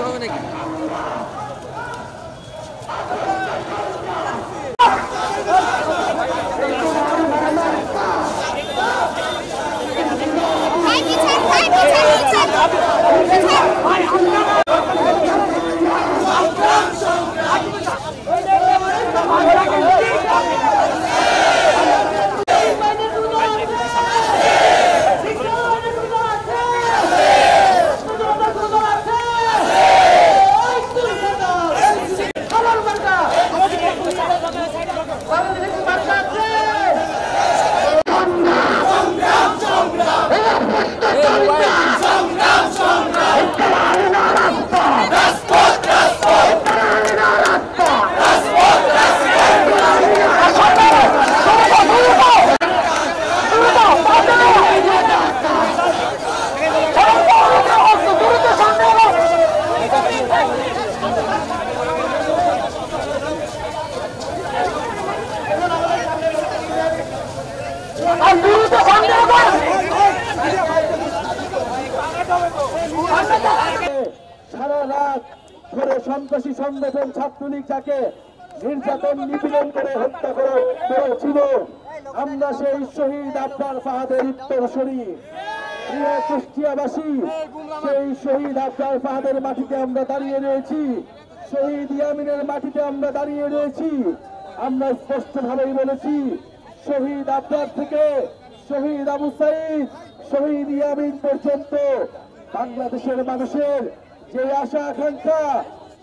করতে হবে নাকি? সারা রাত ধরে সন্ত্রাসী সংগঠন ছাত্রলীগ যাকে নির্যাতন নিপীড়ন করে হত্যা করেছিল, আমরা সেই শহীদ আবরার ফাহাদের উত্তরসূরি প্রিয় কুষ্টিয়াবাসী, সেই শহীদ আবরার ফাহাদের মাটিতে আমরা দাঁড়িয়ে রয়েছি, শহীদ ইয়ামিনের মাটিতে আমরা দাঁড়িয়ে রয়েছি। আমরা স্পষ্ট ভাবেই বলেছি, শহীদ আবরার থেকে শহীদ আবু সাইদ, শহীদ ইয়ামিন পর্যন্ত বাংলাদেশের মানুষের যে আশা আকাঙ্ক্ষা,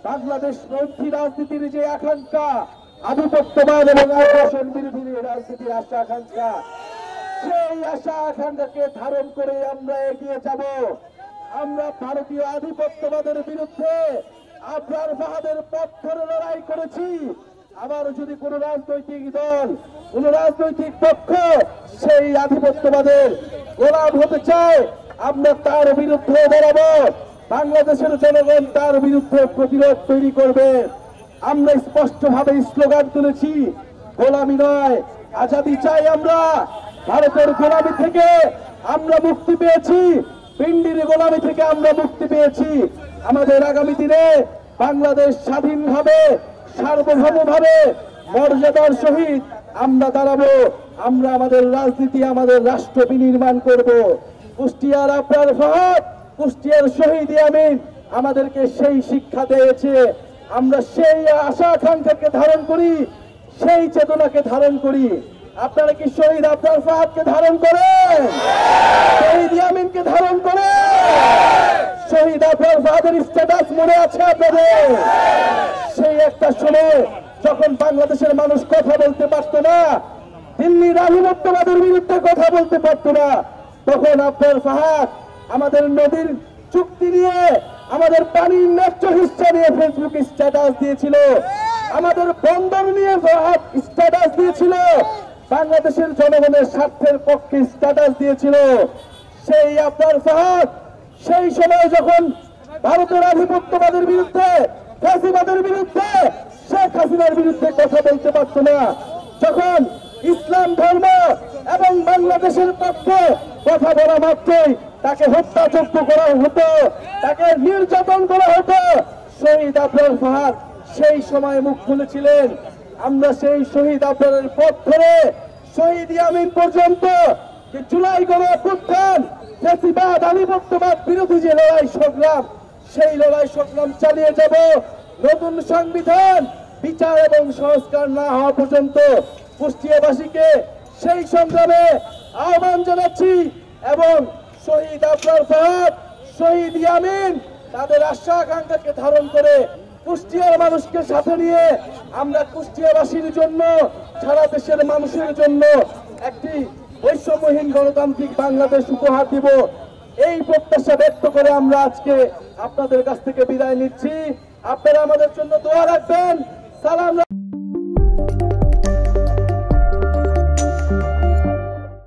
বাংলাদেশ পন্থী রাজনীতির যে আকাঙ্ক্ষা, আধিপত্যবাদ এবং আগ্রাসন বিরোধী রাজনীতির আশা আকাঙ্ক্ষা, সেই আশা আকাঙ্ক্ষাকে ধারণ করে আমরা এগিয়ে যাব। আমরা ভারতীয় আধিপত্যবাদের বিরুদ্ধে আবরার ফাহাদের পথ ধরে লড়াই করেছি। আবার যদি কোন রাজনৈতিক দল, কোন রাজনৈতিক পক্ষ সেই আধিপত্যবাদের গোলাম হতে চায়, আমরা তার বিরুদ্ধে দাঁড়াবো। বাংলাদেশের জনগণ তার বিরুদ্ধে প্রতিরোধ তৈরি করবে। আমরা স্পষ্ট ভাবে স্লোগান তুলেছি, গোলামি নয় আজাদি চাই। আমরা ভারতের গোলামি থেকে আমরা মুক্তি পেয়েছি, পিন্ডির গোলামি থেকে আমরা মুক্তি পেয়েছি। আমাদের আগামী দিনে বাংলাদেশ স্বাধীনভাবে, সার্বভৌমভাবে, মর্যাদার সহিত আমরা দাঁড়াবো। আমরা আমাদের রাজনীতি, আমাদের রাষ্ট্র বিনির্মাণ করব। কুষ্টিয়ার আবরার ফাহাদ, কুষ্টিয়ার শহীদ ইয়ামিন আমাদেরকে সেই শিক্ষা দিয়েছে। আমরা সেই আশা আকাঙ্ক্ষাকে ধারণ করি, সেই চেতনাকে ধারণ করি। আপনারা কি শহীদ আবরার ফাহাদকে ধারণ করেন? শহীদ ইয়ামিনকে ধারণ করে? শহীদ আবরার ফাহাদের স্ট্যাটাস মনে আছে আপনাদের? সেই একটা সময় যখন বাংলাদেশের মানুষ কথা বলতে পারত না, দিল্লির আধিপত্যবাদের বিরুদ্ধে কথা বলতে পারত না, তখন আবরার ফাহাদ আমাদের নদীর চুক্তি নিয়ে, আমাদের পানির ন্যায্য হিস্সা নিয়ে ফেসবুকে স্ট্যাটাস দিয়েছিল, আমাদের বন্দর নিয়ে ফাহাদ স্ট্যাটাস দিয়েছিল, বাংলাদেশের জনগণের স্বার্থের পক্ষে স্ট্যাটাস দিয়েছিল। সেই আবরার ফাহাদ সেই সময় যখন ভারতের আধিপত্যবাদের বিরুদ্ধে, ফ্যাসিবাদের বিরুদ্ধে, শেখ হাসিনার বিরুদ্ধে কথা বলতে পারত না, যখন ইসলাম ধর্ম এবং বাংলাদেশের পক্ষে কথা বলা মাত্রই তাকে হত্যাযজ্ঞ করা হতো, তাকে নির্যাতন করা হতো, শহীদ আবরার ফাহাদ সেই সময় মুখ খুলেছিলেন। আমরা সেই শহীদ আবরারের পথ ধরে শহীদ ইয়ামিন পর্যন্ত জুলাই গণঅভ্যুত্থান, ফ্যাসিবাদ, আধিপত্যবাদ বিরোধী যে লড়াই সংগ্রাম, সেই লড়াই সংগ্রাম চালিয়ে যাব। নতুন সংবিধান বিচার এবং সংস্কার না হওয়া পর্যন্ত কুষ্টিয়াবাসীকে সেই সংগ্রামে আহ্বান জানাচ্ছি। এবং শহীদ আবরার ফাহাদ, শহীদ ইয়ামিন তাদের আশা আকাঙ্ক্ষাকে ধারণ করে কুষ্টিয়ার মানুষকে সাথে নিয়ে আমরা কুষ্টিয়াবাসীর জন্য, সারা দেশের মানুষের জন্য একটি বৈষম্যহীন গণতান্ত্রিক বাংলাদেশ উপহার দিব। এই প্রত্যাশা ব্যক্ত করে আমরা আজকে আপনাদের কাছ থেকে বিদায় নিচ্ছি। আপনারা আমাদের জন্য দোয়া রাখবেন। সালাম।